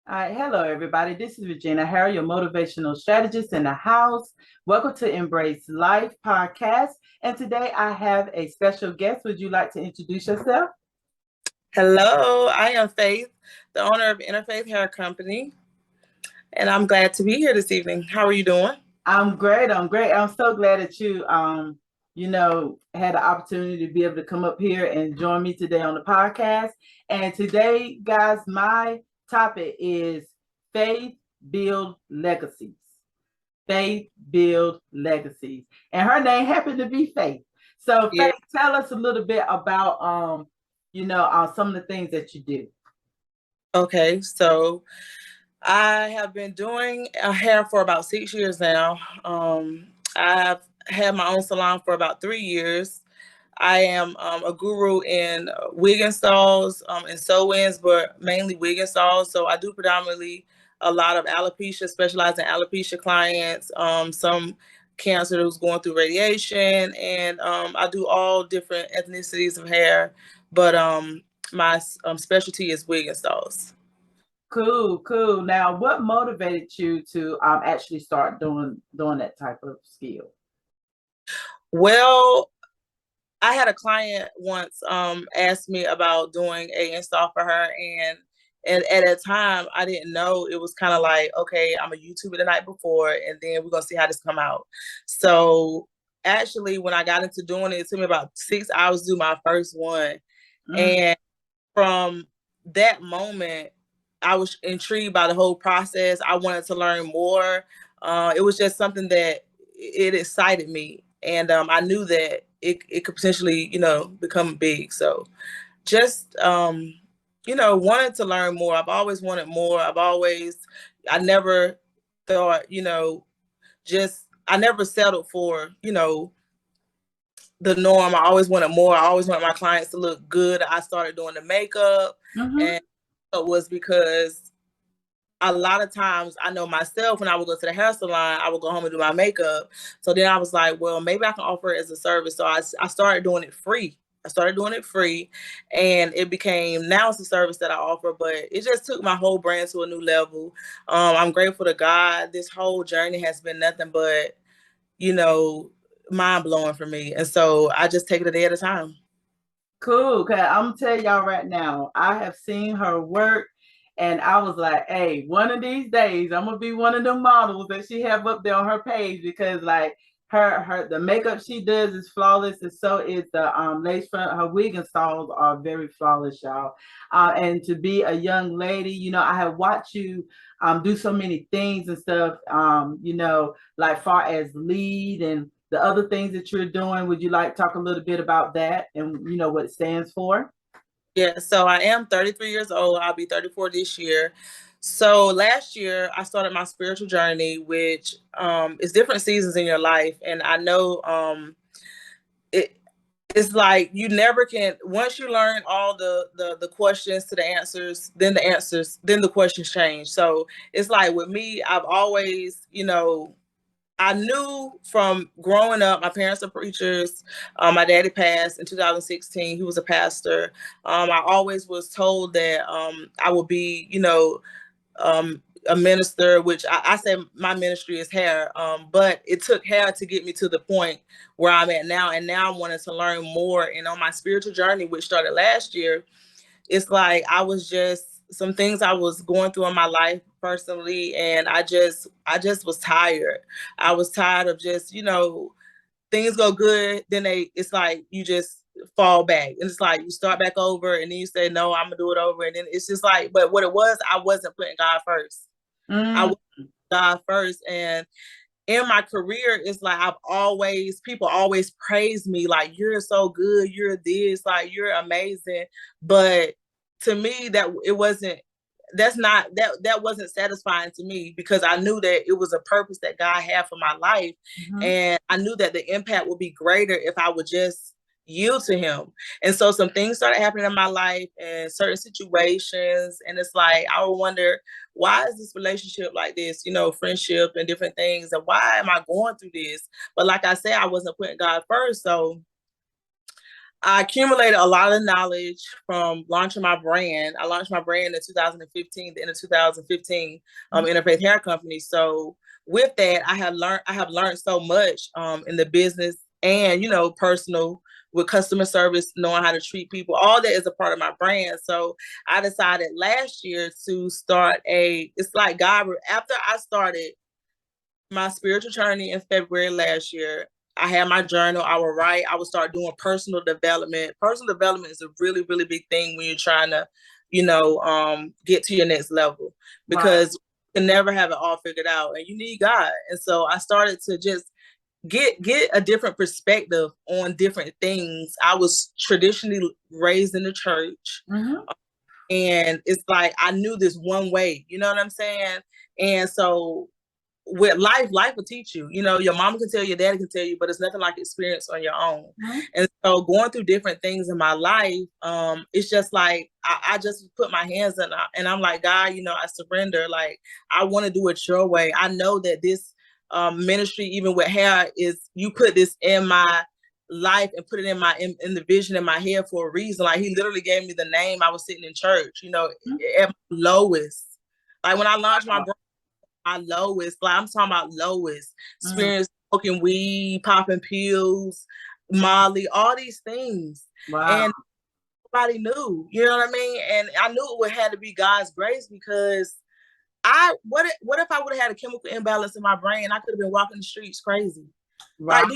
All right, hello everybody. This is Regina Harry, your motivational strategist in the house. Welcome to Embrace Life podcast. And today I have a special guest. Would you like to introduce yourself? Hello, I am Faith, the owner of Interfaith Hair Company, and I'm glad to be here this evening. How are you doing? I'm great. I'm so glad that you had the opportunity to be able to come up here and join me today on the podcast. And today, guys, my topic is faith build legacies. Faith build legacies. And her name happened to be Faith. So Yeah. Faith, tell us a little bit about some of the things that you do. Okay, so I have been doing hair for about 6 years now. I've had my own salon for about 3 years. I am a guru in wig installs and sew-ins, but mainly wig installs. So I do predominantly a lot of alopecia, specialize in alopecia clients, some cancer that was going through radiation, and I do all different ethnicities of hair, but my specialty is wig installs. Cool. Now, what motivated you to actually start doing that type of skill? Well, I had a client once ask me about doing a install for her, and at that time I didn't know. It was kind of like, okay, I'm a YouTuber the night before, and then we're gonna see how this come out. So actually, when I got into doing it, it took me about 6 hours to do my first one, and from that moment, I was intrigued by the whole process. I wanted to learn more. It was just something that it excited me, and I knew that it could potentially, become big. So just, wanted to learn more. I've always wanted more. I never thought, I never settled for, the norm. I always wanted more. I always wanted my clients to look good. I started doing the makeup, and it was because a lot of times I know myself, when I would go to the hair salon, I would go home and do my makeup. So then I was like, well, maybe I can offer it as a service. So I started doing it free. And it became, now it's a service that I offer, but it just took my whole brand to a new level. I'm grateful to God. This whole journey has been nothing but, mind blowing for me. And so I just take it a day at a time. Cool. Okay, I'm gonna tell y'all right now, I have seen her work, and I was like, hey, one of these days I'm gonna be one of the models that she have up there on her page, because like the makeup she does is flawless, and so is the lace front. Her wig installs are very flawless, y'all. And to be a young lady, I have watched you do so many things and stuff, like far as lead and the other things that you're doing. Would you like to talk a little bit about that and what it stands for? Yeah, so I am 33 years old. I'll be 34 this year. So last year I started my spiritual journey, which is different seasons in your life. And I know it's like you never can, once you learn all the questions to the answers, then the questions change. So it's like with me, I've always, I knew from growing up, my parents are preachers. My daddy passed in 2016. He was a pastor. I always was told that I would be, a minister, which I say my ministry is hair. But it took hair to get me to the point where I'm at now. And now I'm wanting to learn more. And on my spiritual journey, which started last year, it's like I was just, some things I was going through in my life personally, and I just was tired. I was tired of just, things go good, then it's like you just fall back. And it's like you start back over and then you say, no, I'm gonna do it over. And then it's just like, but what it was, I wasn't putting God first. I was God first. And in my career, it's like people always praise me, like, you're so good, you're this, like, you're amazing. But to me, that wasn't satisfying to me, because I knew that it was a purpose that God had for my life. And I knew that the impact would be greater if I would just yield to him. And so some things started happening in my life and certain situations. And it's like, I would wonder, why is this relationship like this, friendship and different things? And why am I going through this? But like I said, I wasn't putting God first. So I accumulated a lot of knowledge from launching my brand. I launched my brand in 2015, the end of 2015, Interfaith Hair Company. So with that, I have learned so much in the business and, personal, with customer service, knowing how to treat people. All that is a part of my brand. So I decided last year to start it's like God, after I started my spiritual journey in February last year, I had my journal. I would write. I would start doing personal development. Personal development is a really, really big thing when you're trying to, get to your next level, because you can never have it all figured out, and you need God. And so I started to just get a different perspective on different things. I was traditionally raised in the church, and it's like I knew this one way. You know what I'm saying? And so with life will teach you. Your mama can tell you, your daddy can tell you, but it's nothing like experience on your own. And so going through different things in my life, it's just like I just put my hands in, and I'm like, God, I surrender. Like, I want to do it your way. I know that this ministry, even with hair, is you put this in my life and put it in the vision in my head for a reason. Like, he literally gave me the name. I was sitting in church, at my lowest. Like, when I launched my lowest, like, I'm talking about lowest, experience, smoking weed, popping pills, Molly, all these things. And nobody knew, you know what I mean? And I knew it would have to be God's grace, because what if I would have had a chemical imbalance in my brain? I could have been walking the streets crazy. Like,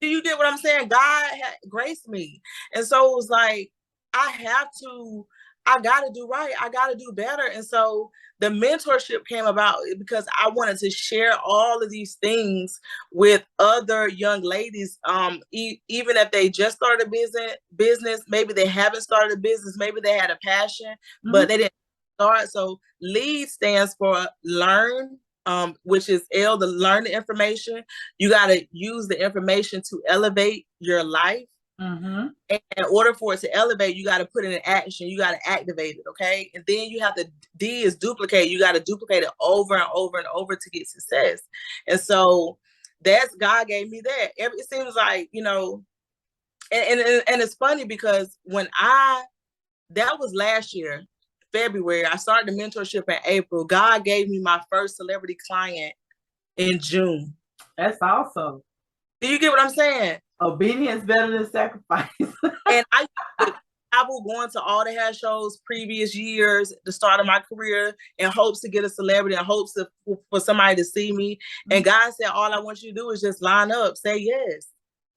do you get what I'm saying? God had graced me. And so it was like, I got to do right. I got to do better. And so the mentorship came about because I wanted to share all of these things with other young ladies, even if they just started a business, maybe they haven't started a business, maybe they had a passion, but they didn't start. So LEAD stands for learn, which is L, the learn the information. You got to use the information to elevate your life. And in order for it to elevate, you got to put it in action. You got to activate it, okay? And then you have to, D is duplicate. You got to duplicate it over and over and over to get success. And so that's, God gave me that. It seems like, and it's funny because that was last year, February. I started the mentorship in April. God gave me my first celebrity client in June. That's awesome. Do you get what I'm saying? Obedience better than sacrifice. And I travel going to all the hair shows previous years, the start of my career, in hopes to get a celebrity, in hopes for somebody to see me. And God said, all I want you to do is just line up, say yes.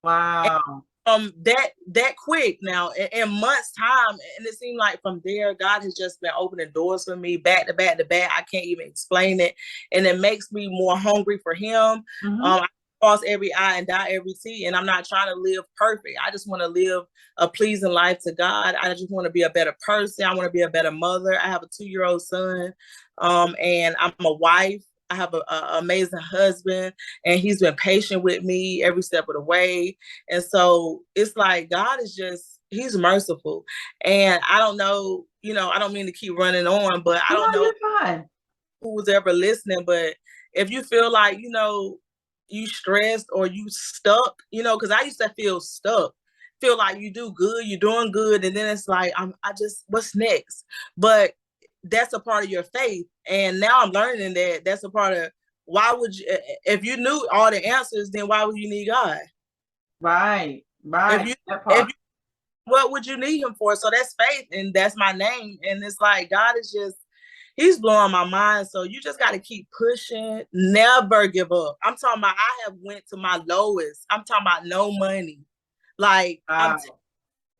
Wow. And, that quick now, in months' time, and it seemed like from there, God has just been opening doors for me, back to back to back. I can't even explain it. And it makes me more hungry for him. I cross every I and dot every T, and I'm not trying to live perfect. I just want to live a pleasing life to God. I just want to be a better person. I want to be a better mother. I have a 2-year-old son, and I'm a wife. I have an amazing husband, and he's been patient with me every step of the way. And so it's like God is he's merciful. And I don't know, I don't mean to keep running on, but I don't know who was ever listening, but if you feel like, you stressed or you stuck, because I used to feel stuck, feel like you do good, you're doing good, and then it's like, what's next? But that's a part of your faith. And now I'm learning that that's a part of, why would you, if you knew all the answers, then why would you need God? Right. What would you need him for? So that's faith, and that's my name. And it's like, God is he's blowing my mind. So you just got to keep pushing, never give up. I'm talking about, I have went to my lowest. I'm talking about no money. Like Wow.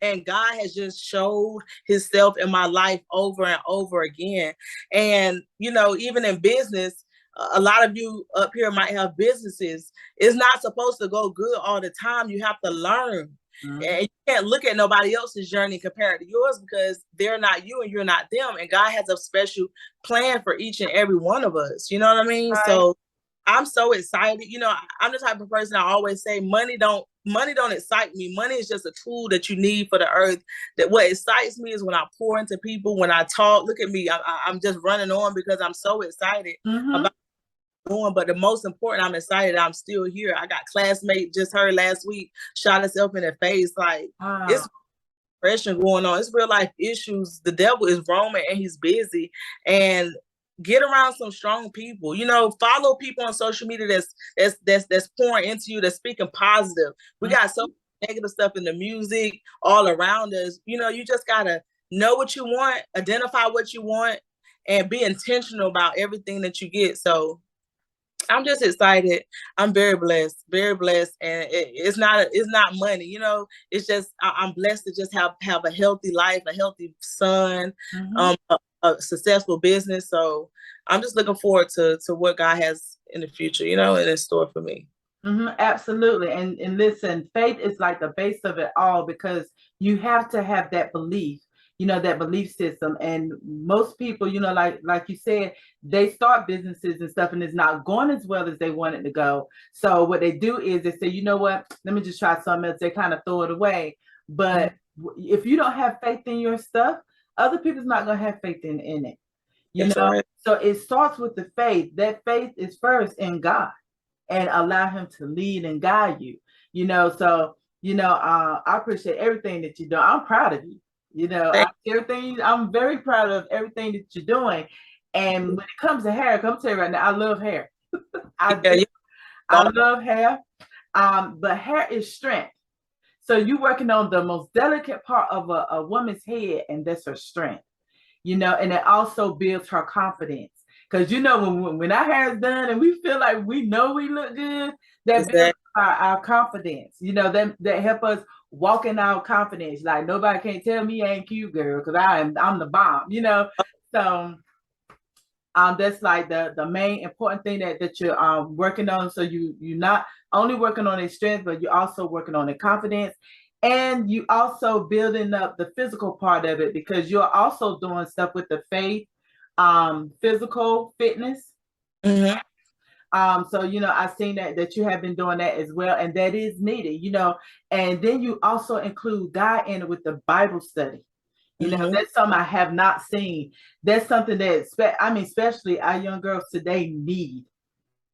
and God has just showed himself in my life over and over again. And, even in business, a lot of you up here might have businesses. It's not supposed to go good all the time. You have to learn. Mm-hmm. And you can't look at nobody else's journey compared to yours, because they're not you and you're not them. And God has a special plan for each and every one of us. You know what I mean? Right. So I'm so excited. I'm the type of person I always say money don't excite me. Money is just a tool that you need for the earth. That what excites me is when I pour into people, when I talk. Look at me. I'm just running on because I'm so excited about doing. But the most important, I'm excited I'm still here. I got classmate just heard last week, shot herself in the face. Like, it's depression going on. It's real life issues. The devil is roaming and he's busy. And get around some strong people. Follow people on social media that's pouring into you, that's speaking positive. We got so much negative stuff in the music all around us. You just gotta know what you want, identify what you want, and be intentional about everything that you get. So I'm just excited. I'm very blessed, and it's not money. It's just I'm blessed to just have a healthy life, a healthy son, a successful business. So I'm just looking forward to what God has in the future, in store for me. Absolutely. And listen, faith is like the base of it all, because you have to have that belief. That belief system. And most people, like you said, they start businesses and stuff and it's not going as well as they want it to go. So what they do is they say, you know what, let me just try something else. They kind of throw it away. But if you don't have faith in your stuff, other people's not going to have faith in it. Right. So it starts with the faith. That faith is first in God, and allow him to lead and guide you. So I appreciate everything that you do. I'm proud of you. I'm very proud of everything that you're doing. And when it comes to hair, I'm telling you right now, I love hair. I love hair. But hair is strength. So you're working on the most delicate part of a woman's head, and that's her strength. And it also builds her confidence. Because when our hair is done and we feel like we know we look good, that builds our confidence. That help us walk in our confidence. Like, nobody can't tell me I ain't cute, girl, because I'm the bomb. So that's like the main important thing that you're working on. So you're not only working on their strength, but you're also working on their confidence. And you also building up the physical part of it, because you're also doing stuff with the faith, physical fitness. So I've seen that you have been doing that as well, and that is needed. And then you also include God in it with the Bible study. That's something I have not seen. That's something that especially our young girls today need.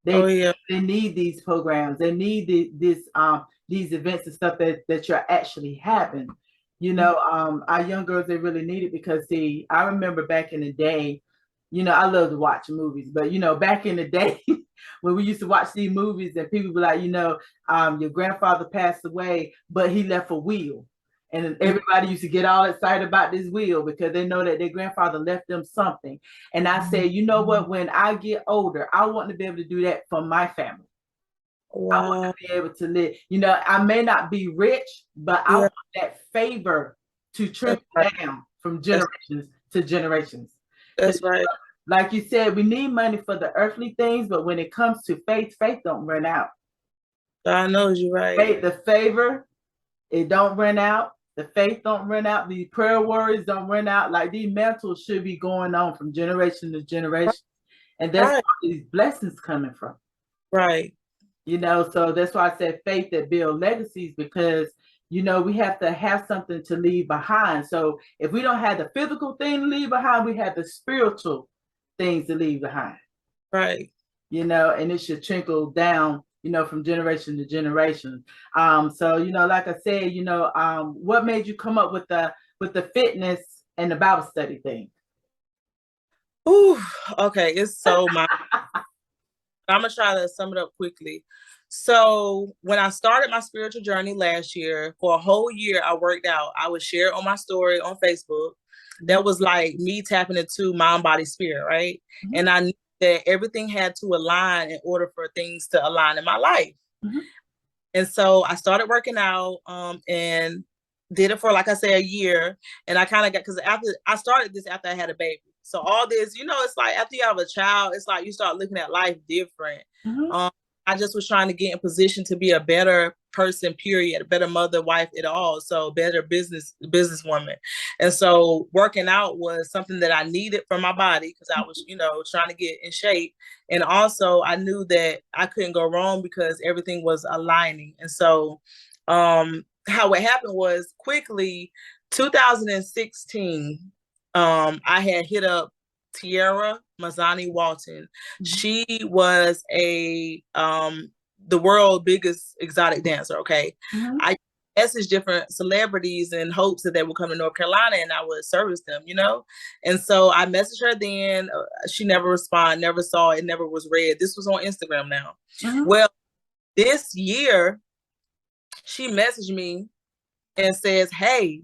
They need these programs. They need these events and stuff that you're actually having. Our young girls, they really need it, because I remember back in the day, I love to watch movies, but back in the day when we used to watch these movies and people were like, your grandfather passed away, but he left a will. And everybody used to get all excited about this will because they know that their grandfather left them something. And I said, you know what, when I get older, I want to be able to do that for my family. Wow. I want to be able to live. I may not be rich, but I want that favor to trickle down from generations to generations. That's right. Like you said, we need money for the earthly things, but when it comes to faith don't run out. God knows you're right. Faith, the favor, it don't run out. The faith don't run out. These prayer words don't run out. Like, these mantles should be going on from generation to generation. And that's where these blessings coming from. Right. So that's why I said faith that build legacies, because, we have to have something to leave behind. So if we don't have the physical thing to leave behind, we have the spiritual things to leave behind. Right. And it should trickle down, from generation to generation. So, like I said, what made you come up with the fitness and the Bible study thing? Ooh, okay. It's so much. I'm going to try to sum it up quickly. So when I started my spiritual journey last year, for a whole year, I worked out. I would share on my story on Facebook. That was like me tapping into mind, body, spirit, right? Mm-hmm. And I knew that everything had to align in order for things to align in my life. Mm-hmm. And so I started working out and did it for, like I said, a year. And I kind of got, because after I started this after I had a baby. So all this, it's like after you have a child, it's like you start looking at life different. Mm-hmm. I just was trying to get in position to be a better person, period, a better mother, wife, it all. So better businesswoman. And so working out was something that I needed for my body because I was, trying to get in shape. And also I knew that I couldn't go wrong because everything was aligning. And so how it happened was quickly 2016, I had hit up Tiara Mazzani Walton. Mm-hmm. She was the world's biggest exotic dancer. Okay. Mm-hmm. I messaged different celebrities in hopes that they would come to North Carolina and I would service them, And so I messaged her then. She never responded, never saw it, never was read. This was on Instagram now. Mm-hmm. Well, this year, she messaged me and says, hey,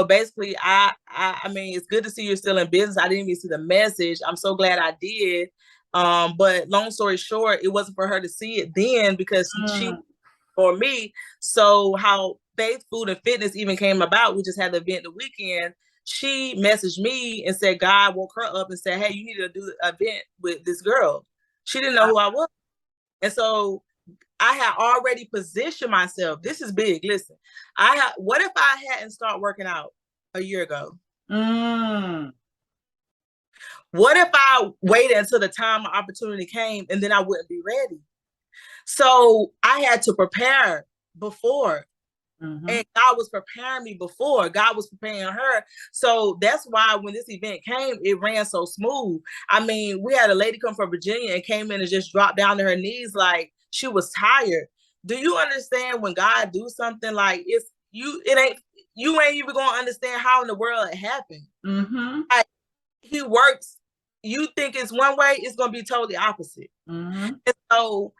basically, I mean, it's good to see you're still in business. I didn't even see the message. I'm so glad I did. But long story short, it wasn't for her to see it then because she or me. So how Fayth Food and Fitness even came about, we just had the event the weekend. She messaged me and said God woke her up and said, hey, you need to do an event with this girl. She didn't know who I was. And so I had already positioned myself. This is big. Listen, what if I hadn't started working out a year ago? What if I waited until the time my opportunity came and then I wouldn't be ready? So I had to prepare before. Mm-hmm. And God was preparing me before. God was preparing her. So that's why when this event came, it ran so smooth. I mean, we had a lady come from Virginia and came in and just dropped down to her knees like she was tired. Do you understand when God do something like you ain't even gonna understand how in the world it happened. Mm-hmm. Like, he works. You think it's one way, it's gonna be totally opposite. Mm-hmm. And so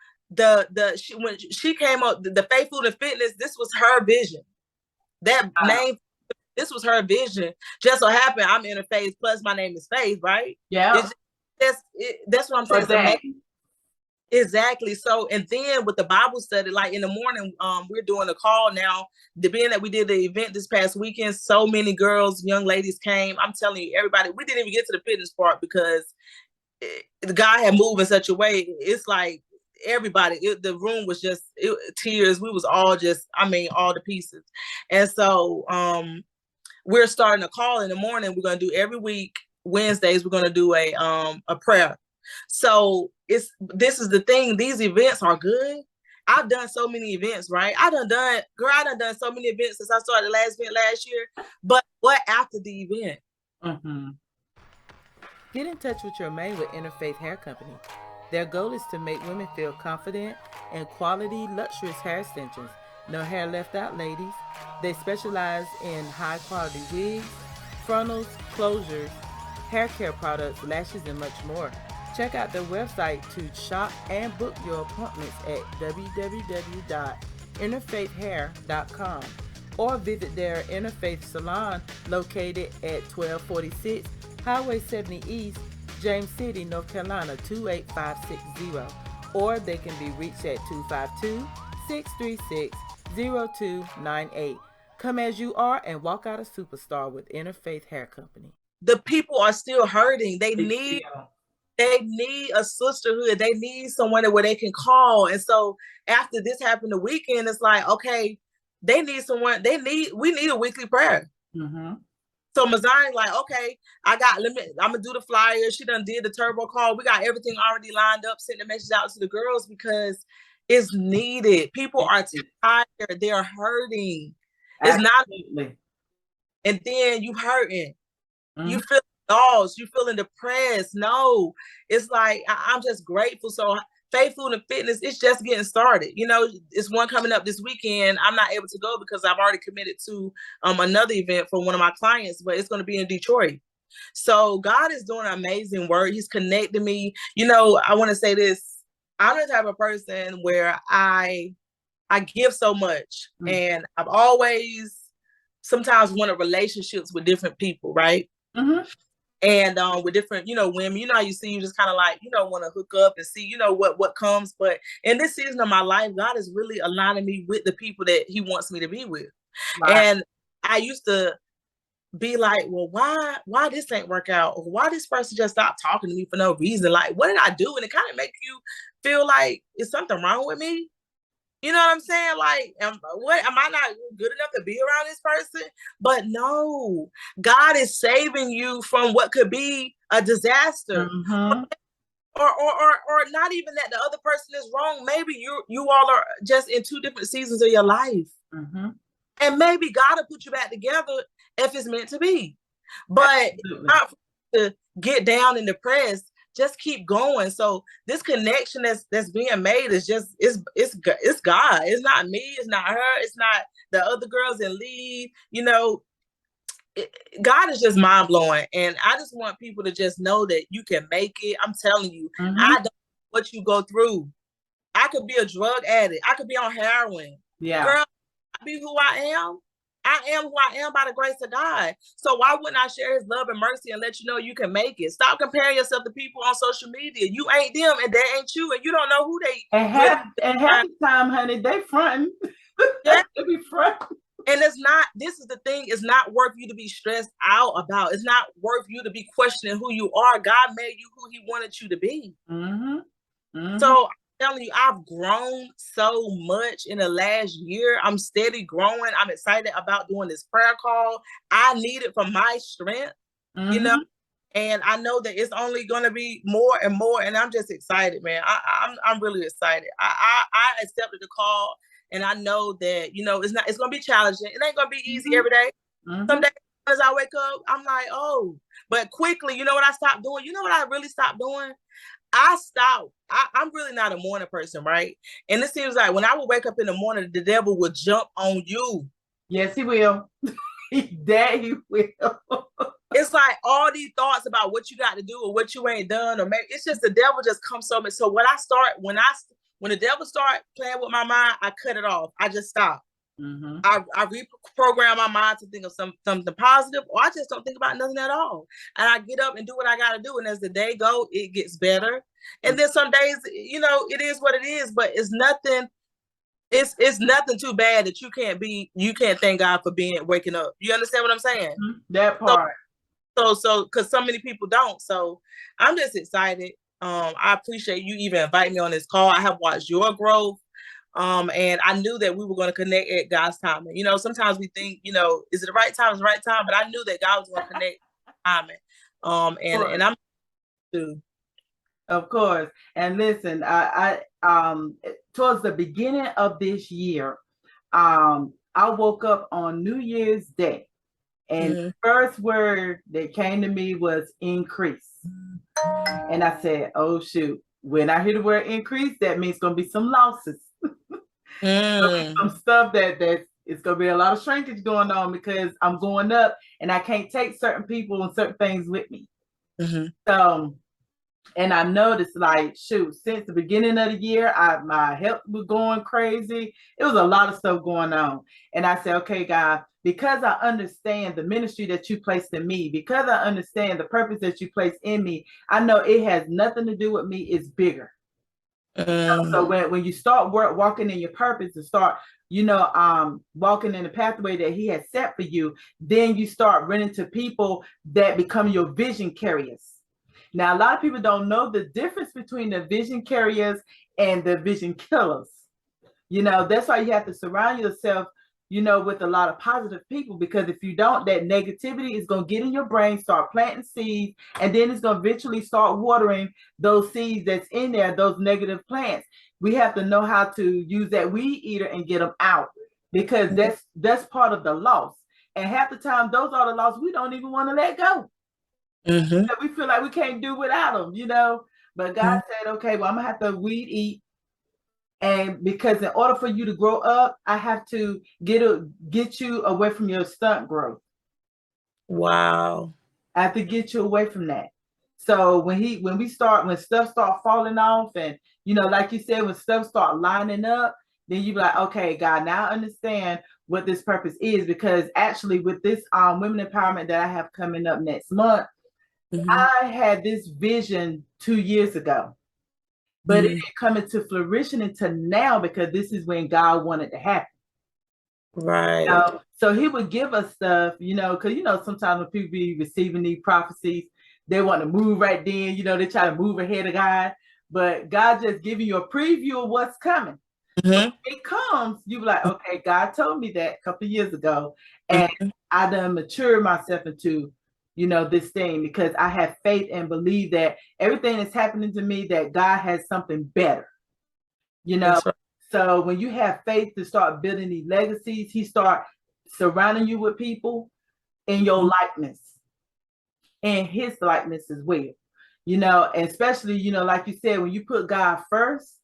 when she came up, the Fayth Food and Fitness, this was her vision. That name, this was her vision. Just so happened I'm Interfaith, plus my name is Fayth, right? Yeah. That's what I'm saying. It's amazing. Exactly. So, and then with the Bible study, like in the morning, we're doing a call now. Being that we did the event this past weekend, so many girls, young ladies came. I'm telling you, everybody, we didn't even get to the fitness part because the guy had moved in such a way. It's like everybody, the room was just tears. We was all just, all the pieces. And so we're starting a call in the morning. We're going to do every week. Wednesdays, we're going to do a prayer. So this is the thing. These events are good. I've done so many events, right? I done so many events since I started the last event last year. But what after the event? Mm-hmm. Get in touch with your man with Interfaith Hair Company. Their goal is to make women feel confident in quality, luxurious hair extensions. No hair left out, ladies. They specialize in high quality wigs, frontals, closures, hair care products, lashes, and much more. Check out their website to shop and book your appointments at www.interfaithhair.com or visit their Interfaith Salon located at 1246 Highway 70 East, James City, North Carolina 28560, or they can be reached at 252-636-0298. Come as you are and walk out a superstar with Interfaith Hair Company. The people are still hurting. They need a sisterhood. They need someone where they can call. And so after this happened the weekend, it's like, okay, they need someone. We need a weekly prayer. Mm-hmm. So Mazzani's like, okay, I'm gonna do the flyer. She done did the turbo call. We got everything already lined up, sending the message out to the girls because it's needed. People are tired. They're hurting. It's not. And then you hurting. Mm-hmm. You feel lost. You feeling depressed. No, it's like I'm just grateful. So Fayth Food and Fitness, it's just getting started. It's one coming up this weekend. I'm not able to go because I've already committed to another event for one of my clients, but it's going to be in Detroit. So God is doing an amazing work. He's connecting me. I want to say this. I'm the type of person where I give so much, and I've always sometimes wanted relationships with different people, right? Mm-hmm. and with different, women, how you see, you just kind of like, want to hook up and see, what comes. But in this season of my life, God is really aligning me with the people that he wants me to be with. Right. And I used to be like, well, why this ain't work out? Or why this person just stopped talking to me for no reason? Like, what did I do? And it kind of makes you feel like, is something wrong with me? You know what I'm saying? Like, am I not good enough to be around this person? But no, God is saving you from what could be a disaster. Mm-hmm. Or not even that the other person is wrong. Maybe you all are just in two different seasons of your life. Mm-hmm. And maybe God will put you back together if it's meant to be. But not to get down and depressed, just keep going. So this connection that's being made is just, it's God. It's not me. It's not her. It's not the other girls in lead. God is just mind blowing. And I just want people to just know that you can make it. I'm telling you, Mm-hmm. I don't know what you go through. I could be a drug addict. I could be on heroin. Yeah. Girl, I be who I am. I am who I am by the grace of God. So why wouldn't I share his love and mercy and let you know you can make it? Stop comparing yourself to people on social media. You ain't them and they ain't you, and you don't know who they and half the time, honey, they fronting. Yeah. They be fronting. And this is the thing, it's not worth you to be stressed out about. It's not worth you to be questioning who you are. God made you who he wanted you to be. Mm-hmm. Mm-hmm. So telling you, I've grown so much in the last year. I'm steady growing. I'm excited about doing this prayer call. I need it for my strength, Mm-hmm. And I know that it's only going to be more and more. And I'm just excited, man. I'm really excited. I accepted the call, and I know that it's going to be challenging. It ain't going to be easy every day. Mm-hmm. Some days as I wake up, I'm like, oh, but quickly, you know what I stopped doing? You know what I really stopped doing? I'm really not a morning person, right? And it seems like when I would wake up in the morning, the devil would jump on you. Yes, he will. That he will. It's like all these thoughts about what you got to do or what you ain't done, or maybe it's just the devil just comes so much. So when the devil start playing with my mind, I cut it off. I just stop. Mm-hmm. I reprogram my mind to think of something positive, or I just don't think about nothing at all. And I get up and do what I got to do. And as the day goes, it gets better. And then some days, it is what it is, but it's nothing. It's nothing too bad that you can't thank God for waking up. You understand what I'm saying? Mm-hmm. That part. So, because so many people don't. So I'm just excited. I appreciate you even inviting me on this call. I have watched your growth. And I knew that we were going to connect at God's timing. Sometimes we think, is it the right time? Is the right time? But I knew that God was going to connect timing. And I'm too. Of course. And listen, I towards the beginning of this year, I woke up on New Year's Day, and the first word that came to me was increase. And I said, oh shoot, when I hear the word increase, that means going to be some losses. Some stuff that it's gonna be a lot of shrinkage going on, because I'm going up and I can't take certain people and certain things with me. Mm-hmm. So, and I noticed, like, shoot, since the beginning of the year, my health was going crazy. It was a lot of stuff going on. And I said, okay, God, because I understand the ministry that you placed in me, because I understand the purpose that you placed in me, I know it has nothing to do with me. It's bigger. So when you start walking in your purpose and start, walking in the pathway that he has set for you, then you start running to people that become your vision carriers. Now, a lot of people don't know the difference between the vision carriers and the vision killers. That's why you have to surround yourself, with a lot of positive people, because if you don't, that negativity is going to get in your brain, start planting seeds, and then it's going to eventually start watering those seeds that's in there, those negative plants. We have to know how to use that weed eater and get them out, because that's part of the loss. And half the time, those are the loss we don't even want to let go. Mm-hmm. We feel like we can't do without them, But God said, okay, well, I'm going to have to weed eat. And because in order for you to grow up, I have to get you away from your stunt growth. Wow. I have to get you away from that. So when stuff start falling off, and like you said, when stuff start lining up, then you be like, okay, God, now I understand what this purpose is. Because actually with this women empowerment that I have coming up next month, I had this vision 2 years ago, but it didn't come into fruition until now because this is when God wanted to happen. Right. So he would give us stuff, because sometimes when people be receiving these prophecies, they want to move right then, they try to move ahead of God, but God just giving you a preview of what's coming. When it comes, you be like, okay, God told me that a couple of years ago, and I done matured myself into, this thing because I have faith and believe that everything that's happening to me, that God has something better, Right. So when you have faith to start building these legacies, he start surrounding you with people in your likeness and his likeness as well, and especially, like you said, when you put God first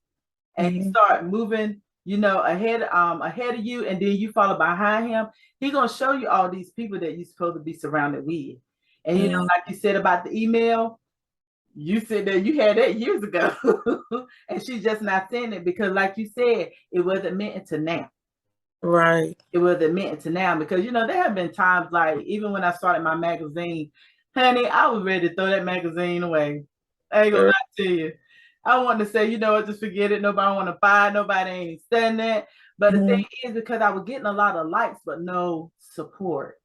and you start moving, ahead of you, and then you follow behind him, he's going to show you all these people that you're supposed to be surrounded with. And, like you said about the email, you said that you had that years ago and she's just not saying it because, like you said, it wasn't meant until now. Right. It wasn't meant until now because, there have been times, like, even when I started my magazine, honey, I was ready to throw that magazine away. I ain't gonna lie to you. I want to say, just forget it. Nobody want to buy it. Nobody ain't studying it. But the thing is, because I was getting a lot of likes, but no support.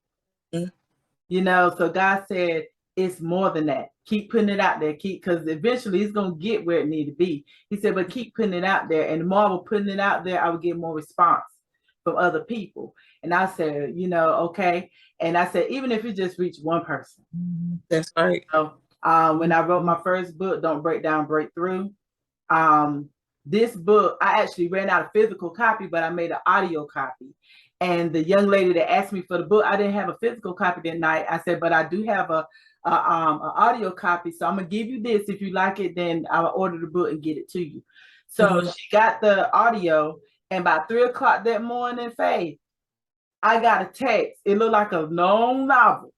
So God said, it's more than that. Keep putting it out there. Because eventually it's going to get where it need to be. He said, but keep putting it out there. And the more I was putting it out there, I would get more response from other people. And I said, okay. And I said, even if it just reach one person. That's right. When I wrote my first book, Don't Break Down, Break Through, this book, I actually ran out of physical copy, but I made an audio copy. And the young lady that asked me for the book, I didn't have a physical copy that night. I said, but I do have an audio copy. So I'm going to give you this. If you like it, then I'll order the book and get it to you. So she got the audio, and by 3:00 that morning, Fayth, I got a text. It looked like a known novel,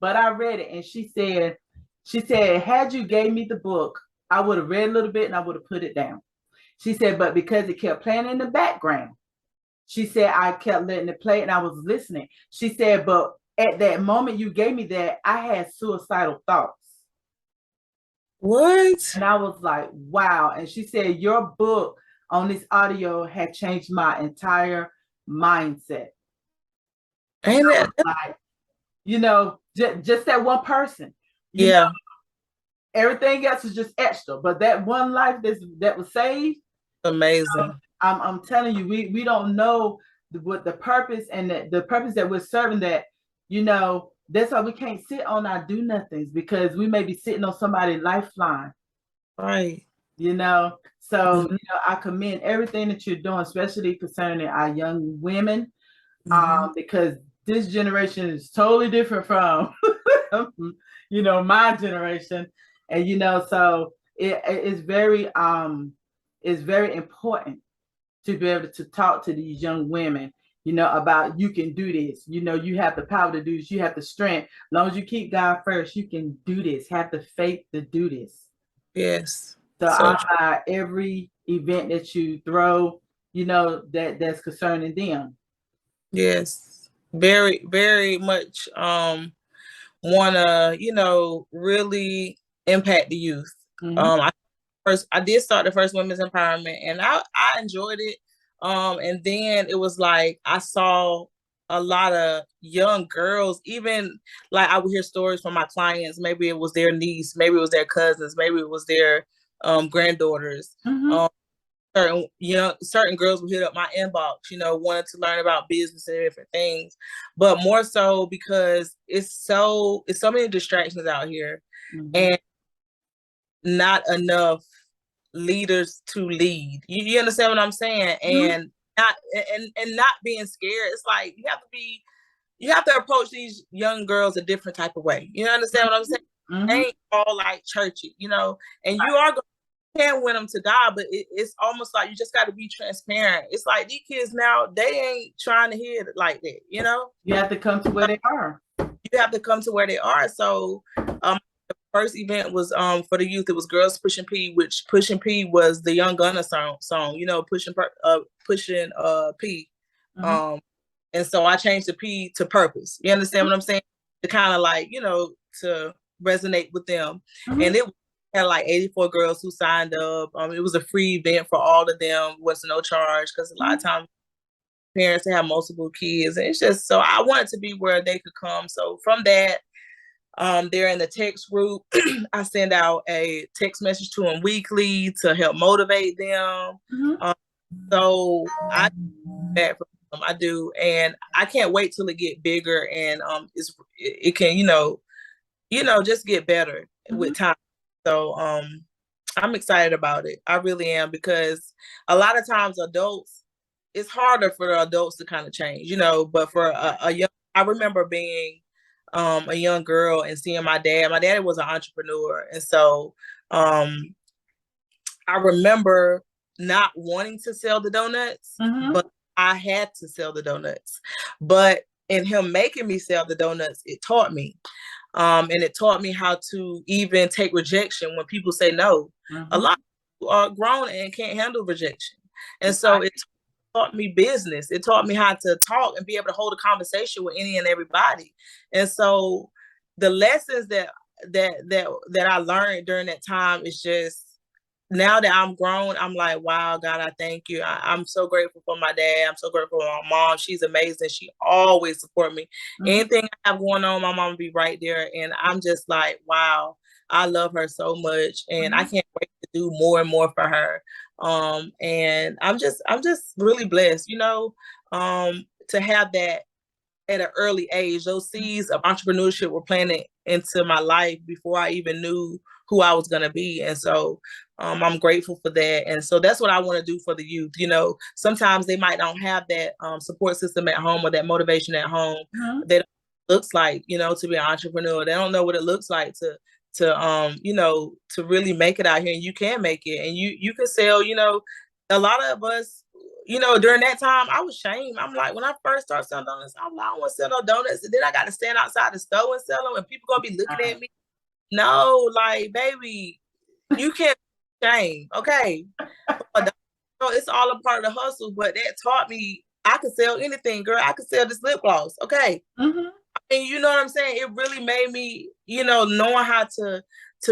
but I read it. And she said, had you gave me the book, I would have read a little bit and I would have put it down. She said, but because it kept playing in the background, she said, I kept letting it play and I was listening. She said, but at that moment you gave me that, I had suicidal thoughts. What? And I was like, wow. And she said, your book on this audio had changed my entire mindset. Ain't it? Like, just that one person. Everything else is just extra. But that one life that was saved. Amazing. I'm telling you, we don't know what the purpose and the purpose that we're serving, that, that's why we can't sit on our do nothings, because we may be sitting on somebody's lifeline. Right. So, I commend everything that you're doing, especially concerning our young women, because this generation is totally different from, my generation. And, so it's very important to be able to talk to these young women, about, you can do this, you have the power to do this, you have the strength. As long as you keep God first, you can do this, have the faith to do this. Yes. So I buy every event that you throw, that's concerning them. Yes. Very, very much wanna, really impact the youth. I did start the first women's empowerment, and I enjoyed it. And then it was like I saw a lot of young girls, even like I would hear stories from my clients. Maybe it was their niece, maybe it was their cousins, maybe it was their granddaughters. Certain girls would hit up my inbox, wanted to learn about business and different things, but more so because it's so many distractions out here, and not enough leaders to lead. You understand what I'm saying? And not being scared. It's like you have to approach these young girls a different type of way. You understand what I'm saying? They ain't all like churchy, and you can win them to God, but it's almost like you just got to be transparent. It's like these kids now, they ain't trying to hear it like that, You have to come to where they are. You have to come to where they are. So the first event was for the youth. It was Girls Pushing P, which Pushing P was the Young Gunna song, pushing P. And so I changed the P to purpose. You understand what I'm saying? To kind of like, to resonate with them. Mm-hmm. And it had like 84 girls who signed up. It was a free event for all of them. Was no charge, because a lot of times parents have multiple kids, and it's just, so I wanted to be where they could come. So from that, they're in the text group. I send out a text message to them weekly to help motivate them. Mm-hmm. So I do that for them. I do, and I can't wait till it get bigger, and it can just get better with time. So I'm excited about it. I really am, because a lot of times adults, it's harder for the adults to kind of change, but for a young, I remember being a young girl and seeing my dad. My dad was an entrepreneur. And so I remember not wanting to sell the donuts, but I had to sell the donuts. But in him making me sell the donuts, it taught me. And it taught me how to even take rejection when people say no. A lot of people are grown and can't handle rejection. And so it taught me business. It taught me how to talk and be able to hold a conversation with any and everybody. And so the lessons that I learned during that time is just, now that I'm grown, I'm like, wow, God, I thank you. I'm so grateful for my dad. I'm so grateful for my mom. She's amazing. She always support me. Anything I have going on, my mom will be right there. And I'm just like, wow, I love her so much. And I can't wait to do more and more for her. And I'm just really blessed, to have that at an early age. Those seeds of entrepreneurship were planted into my life before I even knew who I was going to be. And so I'm grateful for that. And so that's what I want to do for the youth. Sometimes they might not have that support system at home or that motivation at home. They don't know what it looks like, to be an entrepreneur. They don't know what it looks like to really make it out here. And you can make it, and you can sell. A lot of us, during that time, I was shamed. I'm like, when I first started selling donuts, I'm like, I don't want to sell no donuts. And then I got to stand outside the store and sell them, and people gonna be looking at me. No, like, baby, you can't shame. Okay. So it's all a part of the hustle, but that taught me I could sell anything, girl. I could sell this lip gloss. Okay. And you know what I'm saying? It really made me, knowing how to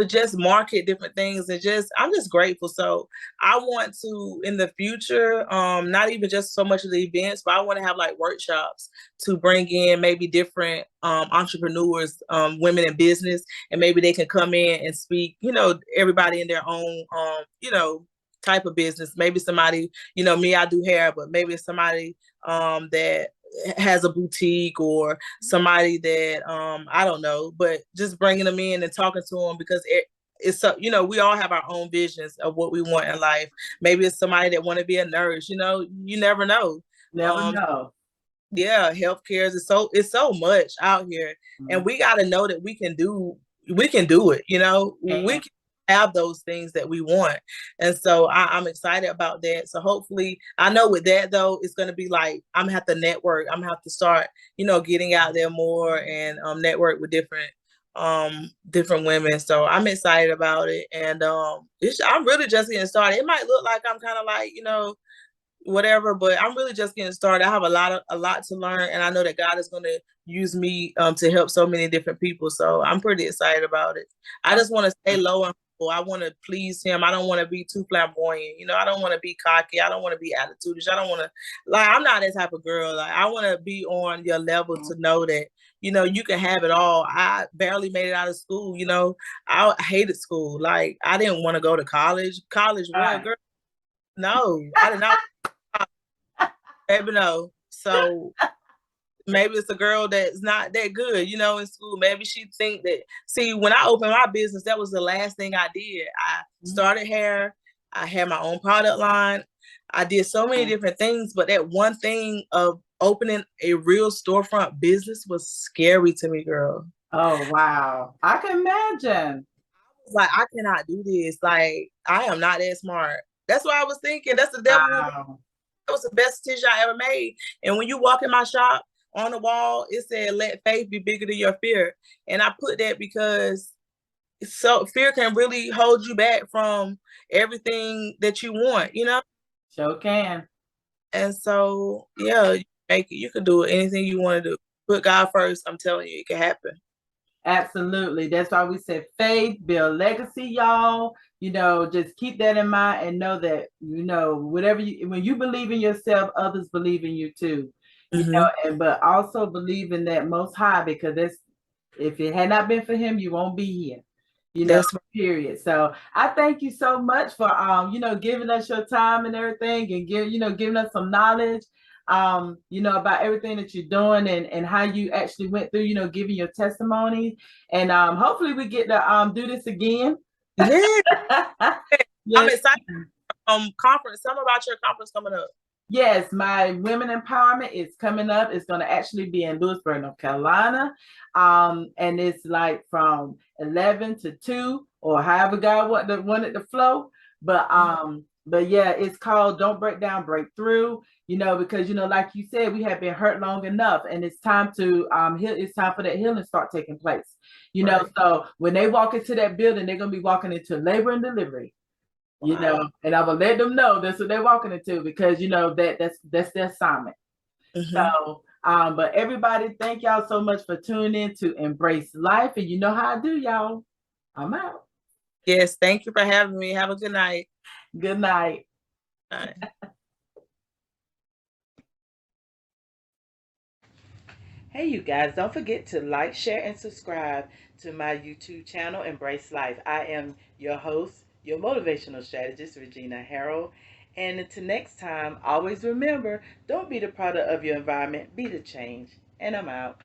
just market different things, and I'm just grateful. So I want to, in the future, not even just so much of the events, but I want to have like workshops to bring in maybe different entrepreneurs, women in business, and maybe they can come in and speak, everybody in their own, type of business. Maybe somebody, me, I do hair, but maybe it's somebody that has a boutique, or somebody that I don't know, but just bringing them in and talking to them, because it's so, we all have our own visions of what we want in life. Maybe it's somebody that want to be a nurse. You never know. Yeah, healthcare is it's so much out here, and we got to know that we can do it. We can have those things that we want. And so I'm excited about that. So hopefully, I know with that though, it's going to be like, I'm gonna have to network. I'm gonna have to start, getting out there more, and network with different women. So I'm excited about it. And I'm really just getting started. It might look like I'm kind of like, whatever, but I'm really just getting started. I have a lot to learn, and I know that God is going to use me to help so many different people. So I'm pretty excited about it. I just want to stay low and humble. I want to please Him. I don't want to be too flamboyant. I don't want to be cocky. I don't want to be attitudish. I don't want to, I'm not that type of girl. Like, I want to be on your level to know that, you can have it all. I barely made it out of school. I hated school. Like, I didn't want to go to college. What, girl? No, I did not. Baby, no. So maybe it's a girl that's not that good, in school. Maybe she think that. See, when I opened my business, that was the last thing I did. I started hair. I had my own product line. I did so many different things, but that one thing of opening a real storefront business was scary to me, girl. Oh, wow. I can imagine. I was like, I cannot do this. Like, I am not that smart. That's what I was thinking. That's the devil. Wow. That was the best decision I ever made. And when you walk in my shop, on the wall, it said, "Let faith be bigger than your fear." And I put that because fear can really hold you back from everything that you want, Sure can. And so, yeah, you make it. You can do anything you want to do. Put God first. I'm telling you, it can happen. Absolutely. That's why we said faith, build legacy, y'all. Just keep that in mind and know that, whatever when you believe in yourself, others believe in you too. But also believe in that most high, because if it had not been for him, you won't be here. That's Period. So I thank you so much for giving us your time and everything, and giving us some knowledge about everything that you're doing, and how you actually went through, giving your testimony. And hopefully we get to do this again. Yeah. Yes. I'm excited. Conference. Tell me about your conference coming up. Yes, my women empowerment is coming up. It's going to actually be in Lewisburg, North Carolina. And it's like from 11 to 2, or however God wanted to flow. But yeah, it's called Don't Break Down, Break Through, because, like you said, we have been hurt long enough, and it's time to heal. It's time for that healing to start taking place. Right. So when they walk into that building, they're going to be walking into labor and delivery. Wow. And I will let them know that's what they're walking into, because that's their assignment. So but everybody, thank y'all so much for tuning in to Embrace Life, and you know how I do, y'all. I'm out. Yes, thank you for having me. Have a good night. Good night. Bye. Hey, you guys, don't forget to like, share, and subscribe to my YouTube channel, Embrace Life. I am your host, your motivational strategist, Regina Harrell. And until next time, always remember, don't be the product of your environment, be the change. And I'm out.